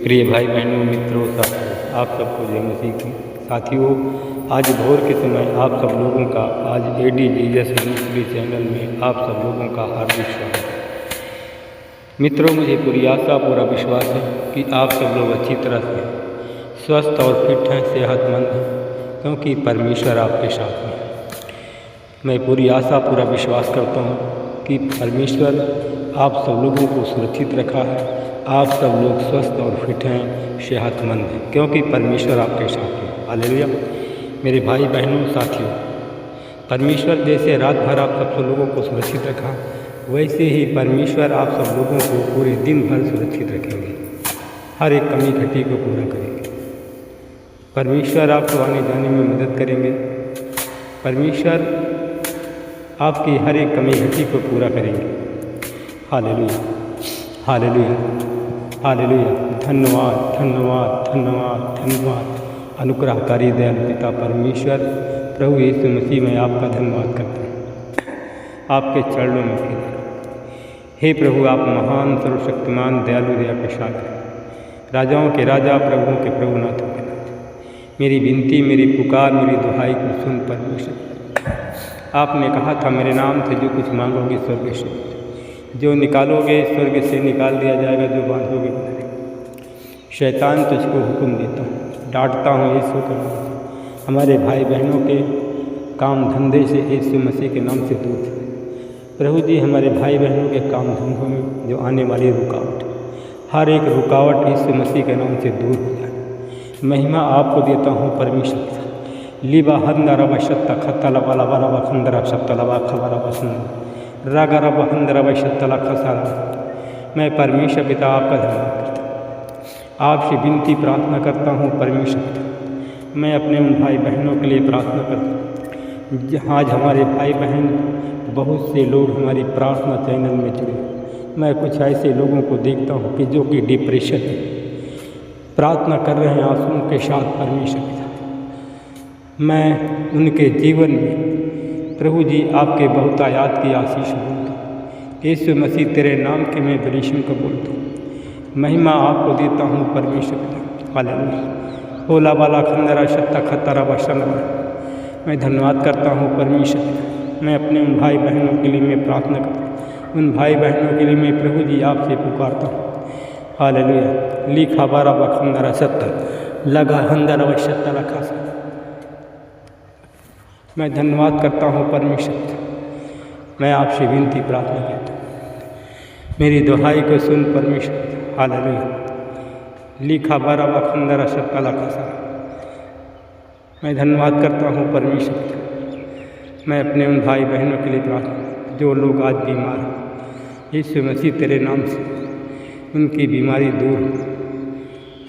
प्रिय भाई बहनों, मित्रों, साथियों, आप सबको जय मसीह की। साथियों, आज भोर के समय आप सब लोगों का आज एडी जीजस मिनिस्ट्री चैनल में आप सब लोगों का हार्दिक स्वागत है। मित्रों, मुझे पूरी आशा पूरा विश्वास है कि आप सब लोग अच्छी तरह से स्वस्थ और फिट हैं, सेहतमंद हैं, क्योंकि परमेश्वर आपके साथ में है। मैं पूरी आशा पूरा विश्वास करता हूँ कि परमेश्वर आप सब लोगों को सुरक्षित रखा है। आप सब लोग स्वस्थ और फिट हैं, सेहतमंद हैं, क्योंकि परमेश्वर आपके साथ है। हालेलुया। मेरे भाई बहनों, साथियों, परमेश्वर जैसे रात भर आप सब लोगों को सुरक्षित रखा, वैसे ही परमेश्वर आप सब लोगों को पूरे दिन भर सुरक्षित रखेंगे। हर एक कमी घटी को पूरा करेंगे। परमेश्वर आपको आने जाने में मदद करेंगे। परमेश्वर आपकी हर एक कमी घटी को पूरा करेंगे। Hallelujah, hallelujah, hallelujah. धन्यवाद, धन्यवाद, धन्यवाद, धन्यवाद। अनुग्रहकारी दयालु पिता परमेश्वर प्रभु यीशु मसीह में आपका धन्यवाद करते हैं। आपके चरणों में फिर हे प्रभु, आप महान, सर्वशक्तिमान, दयालु, दया के सागर, राजाओं के राजा, प्रभुओं के प्रभु, नाथों के नाथ, मेरी विनती, मेरी पुकार, मेरी दुहाई को सुन परमेश्वर। आपने कहा था मेरे नाम से जो कुछ मांगोगे स्वर्ग से, जो निकालोगे स्वर्ग से निकाल दिया जाएगा, जो बांधोगे बंधेगा। शैतान तुझको हुक्म देता हूँ, डांटता हूँ यीशु के नाम से। हमारे भाई बहनों के काम धंधे से यीशु मसीह के नाम से दूर थे। प्रभु जी, हमारे भाई बहनों के काम धंधों में जो आने वाली रुकावट, हर एक रुकावट यीशु मसीह के नाम से दूर हो जाए। महिमा आपको देता हूँ परमेश्वर। लिबा हंदरा बशत्ता खत्ता लबा लबा लबा खंदरा शत्ता लबा खबरा बसंद रागा रबा हंदरा बशत्ता खसारा। मैं परमेश्वर पिता आपका धन्यवाद करता हूँ। आपसे विनती प्रार्थना करता हूँ परमेश्वर पिता। मैं अपने उन भाई बहनों के लिए प्रार्थना करता हूँ। आज हमारे भाई बहन बहुत से लोग हमारी प्रार्थना चैनल में जुड़े। मैं कुछ ऐसे लोगों को देखता हूँ कि जो कि डिप्रेशन है, प्रार्थना कर रहे हैं आंसुओं के साथ परमेश्वर पिता। मैं उनके जीवन में प्रभु जी आपके बहुत आयात की आशीष बोलता हूँ। यीशु मसीह तेरे नाम के मैं बलिशन को बोलता हूँ। महिमा आपको देता हूँ परमेश्वर पिता। हालेलुया। होला बाला खंदरा शत्ता खतरा बशनवा। मैं धन्यवाद करता हूँ परमेश्वर पिता। मैं अपने उन भाई बहनों के लिए मैं प्रार्थना करता हूँ। उन भाई बहनों के लिए मैं प्रभु जी आपसे पुकारता हूँ। हालेलुया। लिखा बारा बखंदरा सत्ता लगा हंदरा वशत्ता रखा। मैं धन्यवाद करता हूँ परमेश्वर। मैं आपसे विनती प्रार्थना करता हूँ, मेरी दुहाई को सुन परमेश्वर। हालेलुया। लिखा बारा बखंदरा शत्ता लखा सा। मैं धन्यवाद करता हूँ परमेश्वर। मैं अपने उन भाई बहनों के लिए प्रार्थना, जो लोग आज बीमार हैं, यीशु मसीह तेरे नाम से उनकी बीमारी दूर हो।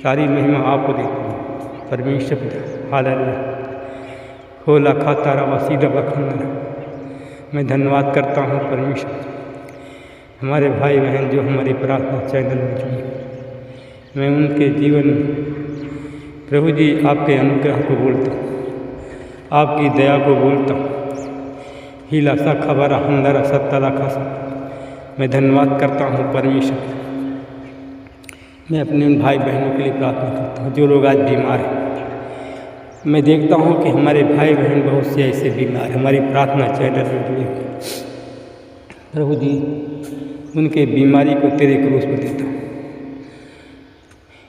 सारी महिमा आपको देता हूँ परमेश्वर। हालेलुया। होला खाता रवा सीधा बखंदरा। मैं धन्यवाद करता हूँ परमेश्वर। हमारे भाई बहन जो हमारी प्रार्थना चैनल में जुड़े, मैं उनके जीवन में प्रभु जी आपके अनुग्रह को बोलता हूँ, आपकी दया को बोलता हूँ। हीला सा खबरा हंदरा सत्तला खसा। मैं धन्यवाद करता हूँ परमेश्वर। मैं अपने उन भाई बहनों के लिए प्रार्थना करता हूँ जो लोग आज बीमार हैं। मैं देखता हूँ कि हमारे भाई बहन बहुत से ऐसे बीमार हमारी प्रार्थना चैनल में जुड़े हुए। प्रभु जी उनके बीमारी को तेरे क्रूस पर देता हूँ।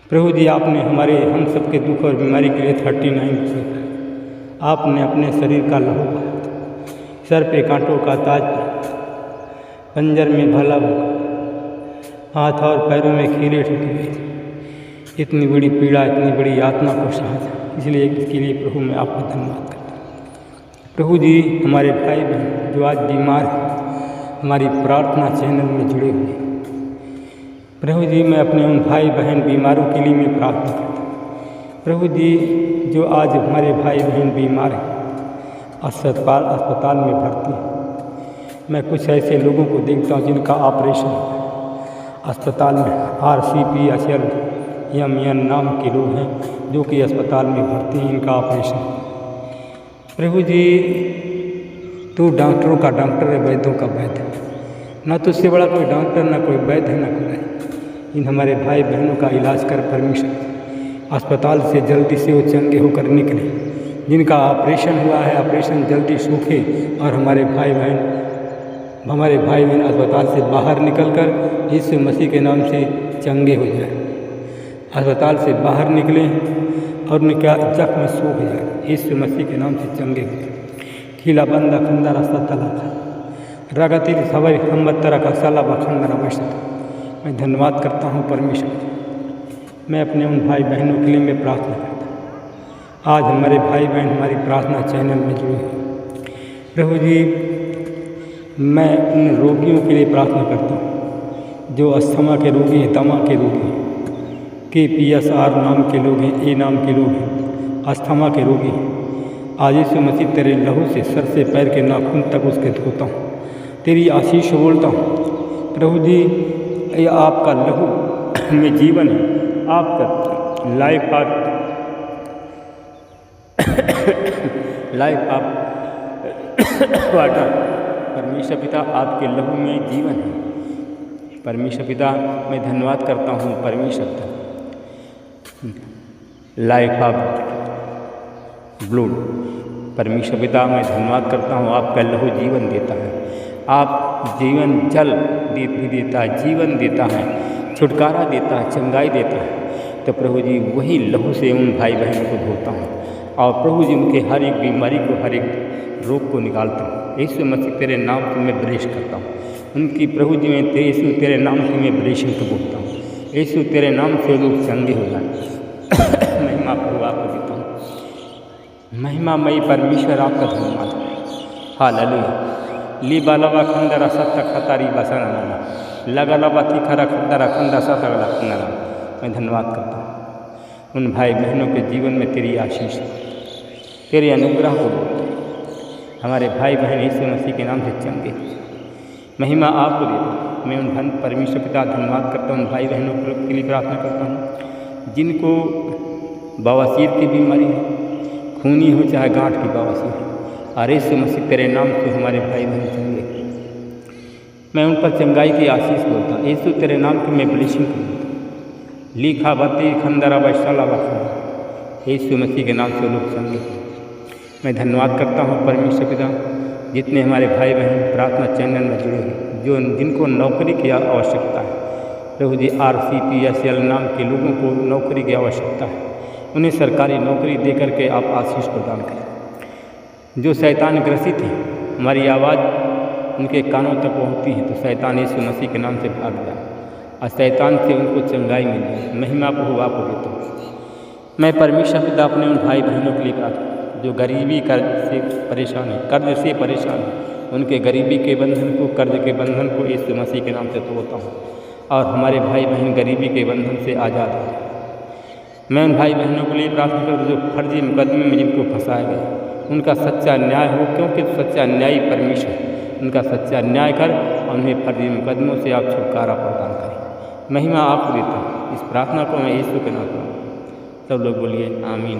प्रभु जी आपने हम सबके दुख और बीमारी के लिए 39 आपने अपने शरीर का लहू बहाया, सर पे कांटों का ताज, पंजर में भला होगा, हाथ और पैरों में कीड़े ठुके हुए। इतनी बड़ी पीड़ा, इतनी बड़ी यातना को सहा, इसलिए इसके लिए प्रभु मैं आपका धन्यवाद करता हूँ। प्रभु जी हमारे भाई बहन जो आज बीमार हैं, हमारी प्रार्थना चैनल में जुड़े हुए, प्रभु जी मैं अपने उन भाई बहन बीमारों के लिए मैं प्रार्थना करता हूँ। प्रभु जी जो आज हमारे भाई बहन बीमार हैं, अस्पताल में भर्ती हैं, मैं कुछ ऐसे लोगों को देखता हूँ जिनका ऑपरेशन अस्पताल में RCP HLM नाम के लोग हैं जो कि अस्पताल में भर्ती हैं, इनका ऑपरेशन। प्रभु जी तू डॉक्टरों का डॉक्टर है, वैद्यों का वैद्य, ना तुझसे बड़ा कोई डॉक्टर, ना कोई वैद्य है, ना कोई। इन हमारे भाई बहनों का इलाज कर परमेश्वर। अस्पताल से जल्दी से वो चंगे होकर निकले। जिनका ऑपरेशन हुआ है ऑपरेशन जल्दी सूखे और हमारे भाई बहन अस्पताल से बाहर निकलकर यीशु मसीह के नाम से चंगे हो जाए। अस्पताल से बाहर निकलें और उनका जख्म सूख जाए। यीशु मसीह के नाम से चंगे हो जाए। खिला बंदा खंदा रास्ता तला था रगती सवरी खम्बत्तरा का सला बखंदरा वैश्य। मैं धन्यवाद करता हूँ परमेश्वर। मैं अपने उन भाई बहनों के लिए मैं प्रार्थना करता हूँ। आज हमारे भाई बहन हमारी प्रार्थना चैनल में जुड़े हैं। प्रभु जी, मैं उन रोगियों के लिए प्रार्थना करता हूँ जो अस्थमा के रोगी हैं, दमा के रोगी हैं, KPSR नाम के लोग हैं, ए नाम के लोग हैं, अस्थमा के रोगी हैं। आज यीशु मसीह तेरे लहू से सर से पैर के नाखून तक उसके धोता हूँ। तेरी आशीष बोलता हूँ। प्रभु जी, ये आपका लहू में जीवन है। आपका लाइफ आप वाटर परमेश्वर पिता, आपके लहू में जीवन है। परमेश्वर पिता, मैं धन्यवाद करता हूँ परमेश्वर पिता। लाइफ ऑफ ब्लड परमेश्वर पिता, मैं धन्यवाद करता हूँ। आपका लहू जीवन देता है। आप जीवन जल भी देता है, जीवन देता है, छुटकारा देता है, चंगाई देता है। तो प्रभु जी, वही लहू से उन भाई बहनों को धोता हूँ और प्रभु जी उनके हर एक बीमारी को, हर एक रोग को निकालता हूँ। यीशु मसीह तेरे नाम से मैं ब्लेस करता हूँ। उनकी प्रभु जी में यीशु तेरे नाम से मैं ब्लेसिंग को बोलता हूँ। यीशु तेरे नाम से लोग चंगे हो जाए। महिमा प्रभु आपको देता हूँ। महिमा मई परमेश्वर आपका धन्यवाद। हालेलुया। ली बालवा खंडरा सत्ता खतारी बसना लगा लबा तीखरा खंडरा खंडा सतगला खंडरा। मैं धन्यवाद करता हूँ। उन भाई बहनों के जीवन में तेरी आशीष, तेरे अनुग्रह को हमारे भाई बहन यीशु मसीह के नाम से चंगे। महिमा आपको देता हूँ। मैं उन परमेश्वर पिता धन्यवाद करता हूँ। भाई बहनों के लिए प्रार्थना करता हूँ जिनको बवासीर की बीमारी है, खूनी हो चाहे गांठ की बवासीर, और यीशु मसीह तेरे नाम से हमारे भाई बहन चंगे। मैं उन पर चंगाई की आशीष बोलता हूँ। यीशु तेरे नाम की मैं ब्लेसिंग करता हूँ। लिखा बती खंदरा वैशाला बखंडा, यीशु मसीह के नाम से लोग चंगे। मैं धन्यवाद करता हूँ परमेश्वर पिता। जितने हमारे भाई बहन प्रार्थना चैनल में जुड़े हैं, जो जिनको नौकरी की आवश्यकता है, प्रभु जी RCPSL नाम के लोगों को नौकरी की आवश्यकता है, उन्हें सरकारी नौकरी दे करके आप आशीष प्रदान करें। जो शैतान ग्रसित हैं, हमारी आवाज़ उनके कानों तक पहुँचती है तो शैतान यीशु मसीह के नाम से भाग जाए और शैतान से उनको चंगाई मिल जाए। महिमा प्रभु आपको देता हूँ। मैं परमेश्वर पिता अपने उन भाई बहनों के लिए प्रार्थना जो गरीबी कर्ज से परेशान है, कर्ज से परेशान है, उनके गरीबी के बंधन को, कर्ज के बंधन को यीशु मसीह के नाम से तोड़ता हूँ और हमारे भाई बहन गरीबी के बंधन से आज़ाद हो। मैं उन भाई बहनों के लिए प्रार्थना करूँ जो फर्जी मुकदमे में जिनको फंसाए गए, उनका सच्चा न्याय हो, क्योंकि सच्चा न्यायी परमेश्वर है। उनका सच्चा न्याय कर और उन्हें फर्जी मुकदमों से आप छुटकारा प्रदान करें। महिमा आपको देता हूँ। इस प्रार्थना को मैं यीशु के नाम में, सब लोग बोलिए आमीन।